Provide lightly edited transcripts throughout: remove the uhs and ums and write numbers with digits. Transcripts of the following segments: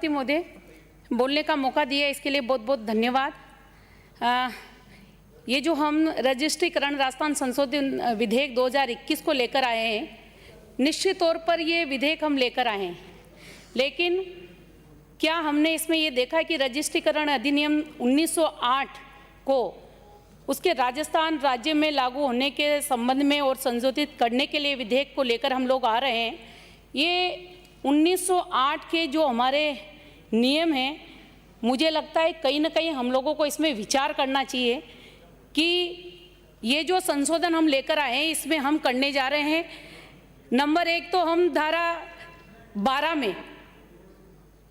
सभापति महोदय, बोलने का मौका दिया इसके लिए बहुत बहुत धन्यवाद। ये जो हम रजिस्ट्रीकरण राजस्थान संशोधन विधेयक 2021 को लेकर आए हैं, निश्चित तौर पर ये विधेयक हम लेकर आए हैं, लेकिन क्या हमने इसमें ये देखा कि रजिस्ट्रीकरण अधिनियम 1908 को उसके राजस्थान राज्य में लागू होने के संबंध में और संशोधित करने के लिए विधेयक को लेकर हम लोग आ रहे हैं। ये 1908 के जो हमारे नियम हैं, मुझे लगता है कहीं ना कहीं हम लोगों को इसमें विचार करना चाहिए कि ये जो संशोधन हम लेकर आए हैं इसमें हम करने जा रहे हैं। नंबर एक तो हम धारा 12 में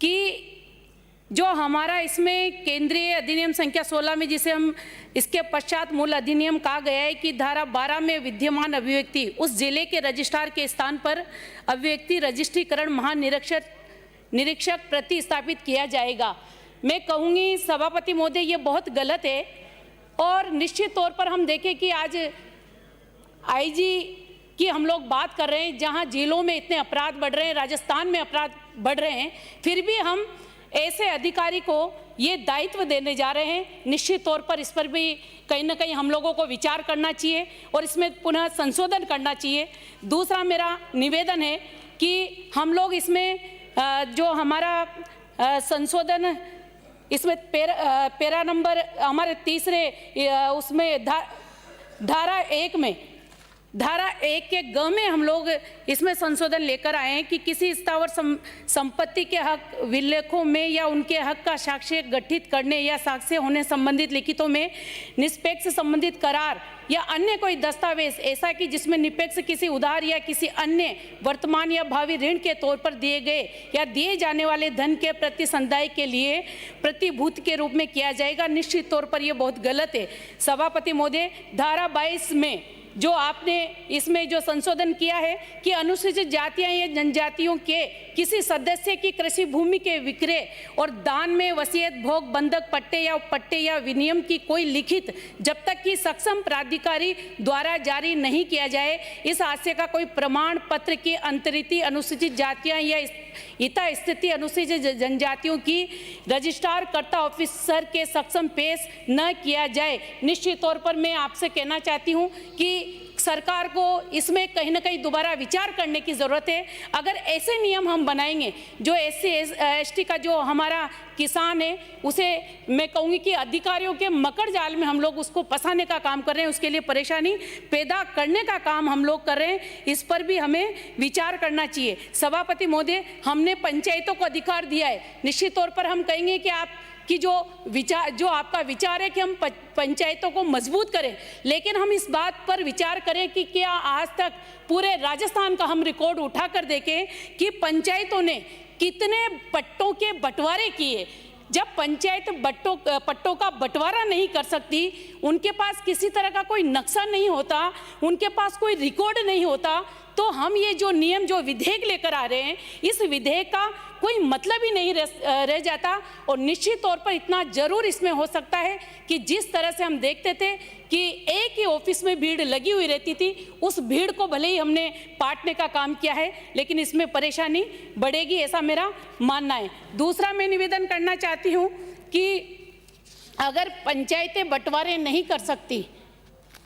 कि जो हमारा इसमें केंद्रीय अधिनियम संख्या 16 में जिसे हम इसके पश्चात मूल अधिनियम कहा गया है कि धारा 12 में विद्यमान अभिव्यक्ति उस जिले के रजिस्ट्रार के स्थान पर अभिव्यक्ति रजिस्ट्रीकरण निरीक्षक प्रतिस्थापित किया जाएगा। मैं कहूँगी सभापति महोदय ये बहुत गलत है और निश्चित तौर पर हम देखें कि आज आईजी की हम लोग बात कर रहे हैं, जहाँ जिलों में इतने अपराध बढ़ रहे हैं, राजस्थान में अपराध बढ़ रहे हैं, फिर भी हम ऐसे अधिकारी को ये दायित्व देने जा रहे हैं। निश्चित तौर पर इस पर भी कहीं ना कहीं हम लोगों को विचार करना चाहिए और इसमें पुनः संशोधन करना चाहिए। दूसरा मेरा निवेदन है कि हम लोग इसमें जो हमारा संशोधन इसमें पैरा नंबर हमारे तीसरे उसमें धारा 1 के ग में हम लोग इसमें संशोधन लेकर आए हैं कि किसी स्थावर संपत्ति के हक विलेखों में या उनके हक का साक्ष्य गठित करने या साक्ष्य होने संबंधित लिखितों में निष्पक्ष संबंधित करार या अन्य कोई दस्तावेज ऐसा कि जिसमें निष्पक्ष किसी उधार या किसी अन्य वर्तमान या भावी ऋण के तौर पर दिए गए या दिए जाने वाले धन के प्रति संदाय के लिए प्रतिभूत के रूप में किया जाएगा। निश्चित तौर पर यह बहुत गलत है। सभापति महोदय, धारा 22 में जो आपने इसमें जो संशोधन किया है कि अनुसूचित जातियां या जनजातियों के किसी सदस्य की कृषि भूमि के विक्रय और दान में वसीयत, भोग, बंधक, पट्टे या विनियम की कोई लिखित जब तक कि सक्षम प्राधिकारी द्वारा जारी नहीं किया जाए, इस आशय का कोई प्रमाण पत्र की अंतरित अनुसूचित जातियां या इता स्थिति अनुसूचित जनजातियों की रजिस्ट्रार कर्ता ऑफिसर के सक्षम पेश न किया जाए। निश्चित तौर पर मैं आपसे कहना चाहती हूं कि सरकार को इसमें कहीं ना कहीं दोबारा विचार करने की ज़रूरत है। अगर ऐसे नियम हम बनाएंगे, जो SC/ST का जो हमारा किसान है उसे मैं कहूँगी कि अधिकारियों के मकर जाल में हम लोग उसको फंसाने का काम कर रहे हैं, उसके लिए परेशानी पैदा करने का काम हम लोग कर रहे हैं। इस पर भी हमें विचार करना चाहिए। सभापति महोदय, हमने पंचायतों को अधिकार दिया है। निश्चित तौर पर हम कहेंगे कि आप कि जो आपका विचार है कि हम पंचायतों को मजबूत करें, लेकिन हम इस बात पर विचार करें कि क्या आज तक पूरे राजस्थान का हम रिकॉर्ड उठा कर देखें कि पंचायतों ने कितने पट्टों के बंटवारे किए। जब पंचायत पट्टों का बंटवारा नहीं कर सकती, उनके पास किसी तरह का कोई नक्शा नहीं होता, उनके पास कोई रिकॉर्ड नहीं होता, तो हम ये जो नियम जो विधेयक लेकर आ रहे हैं, इस विधेयक का कोई मतलब ही नहीं रह जाता। और निश्चित तौर पर इतना जरूर इसमें हो सकता है कि जिस तरह से हम देखते थे कि एक ही ऑफिस में भीड़ लगी हुई रहती थी, उस भीड़ को भले ही हमने पाटने का काम किया है, लेकिन इसमें परेशानी बढ़ेगी, ऐसा मेरा मानना है। दूसरा मैं निवेदन करना चाहती हूँ कि अगर पंचायतें बंटवारे नहीं कर सकती,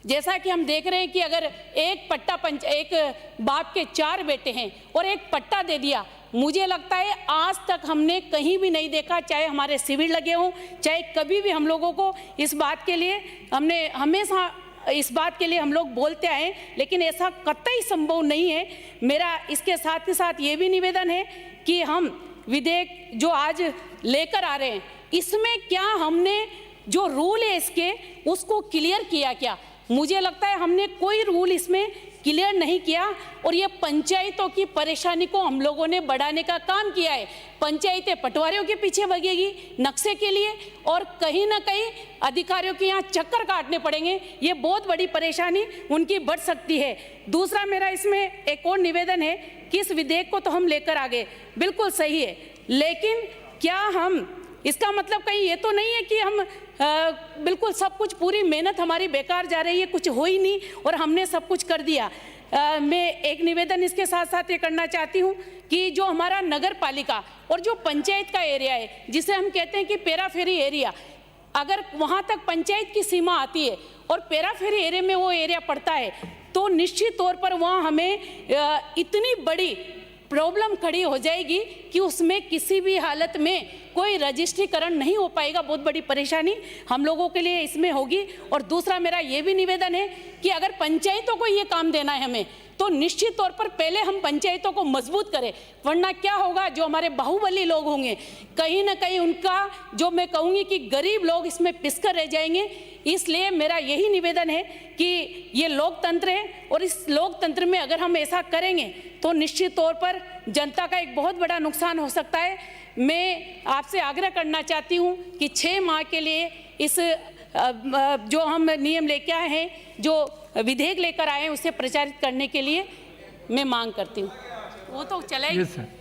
जैसा कि हम देख रहे हैं कि अगर एक बाप के 4 बेटे हैं और एक पट्टा दे दिया, मुझे लगता है आज तक हमने कहीं भी नहीं देखा, चाहे हमारे शिविर लगे हों, चाहे कभी भी हम लोगों को इस बात के लिए हमने हमेशा इस बात के लिए हम लोग बोलते आए, लेकिन ऐसा कतई संभव नहीं है। मेरा इसके साथ ही साथ ये भी निवेदन है कि हम विधेयक जो आज लेकर आ रहे हैं, इसमें क्या हमने जो रूल है इसके उसको क्लियर किया क्या? मुझे लगता है हमने कोई रूल इसमें क्लियर नहीं किया और ये पंचायतों की परेशानी को हम लोगों ने बढ़ाने का काम किया है। पंचायतें पटवारियों के पीछे भगेगी नक्शे के लिए और कहीं ना कहीं अधिकारियों के यहाँ चक्कर काटने पड़ेंगे। ये बहुत बड़ी परेशानी उनकी बढ़ सकती है। दूसरा मेरा इसमें एक और निवेदन है कि इस विधेयक को तो हम लेकर आ गए, बिल्कुल सही है, लेकिन क्या हम इसका मतलब कहीं ये तो नहीं है कि हम बिल्कुल सब कुछ पूरी मेहनत हमारी बेकार जा रही है, कुछ हो ही नहीं और हमने सब कुछ कर दिया। मैं एक निवेदन इसके साथ साथ ये करना चाहती हूँ कि जो हमारा नगर पालिका और जो पंचायत का एरिया है, जिसे हम कहते हैं कि पेराफेरी एरिया, अगर वहाँ तक पंचायत की सीमा आती है और पेराफेरी एरिया में वो एरिया पड़ता है, तो निश्चित तौर पर वहाँ हमें इतनी बड़ी प्रॉब्लम खड़ी हो जाएगी कि उसमें किसी भी हालत में कोई रजिस्ट्रीकरण नहीं हो पाएगा। बहुत बड़ी परेशानी हम लोगों के लिए इसमें होगी। और दूसरा मेरा ये भी निवेदन है कि अगर पंचायतों को ये काम देना है हमें, तो निश्चित तौर पर पहले हम पंचायतों को मजबूत करें, वरना क्या होगा, जो हमारे बाहुबली लोग होंगे कहीं ना कहीं उनका, जो मैं कहूँगी कि गरीब लोग इसमें पिसकर रह जाएंगे। इसलिए मेरा यही निवेदन है कि ये लोकतंत्र है और इस लोकतंत्र में अगर हम ऐसा करेंगे तो निश्चित तौर पर जनता का एक बहुत बड़ा नुकसान हो सकता है। मैं आपसे आग्रह करना चाहती हूँ कि 6 माह के लिए इस जो हम नियम लेके आए हैं, जो विधेयक लेकर आए हैं, उसे प्रचारित करने के लिए मैं मांग करती हूँ। वो तो चलेगी।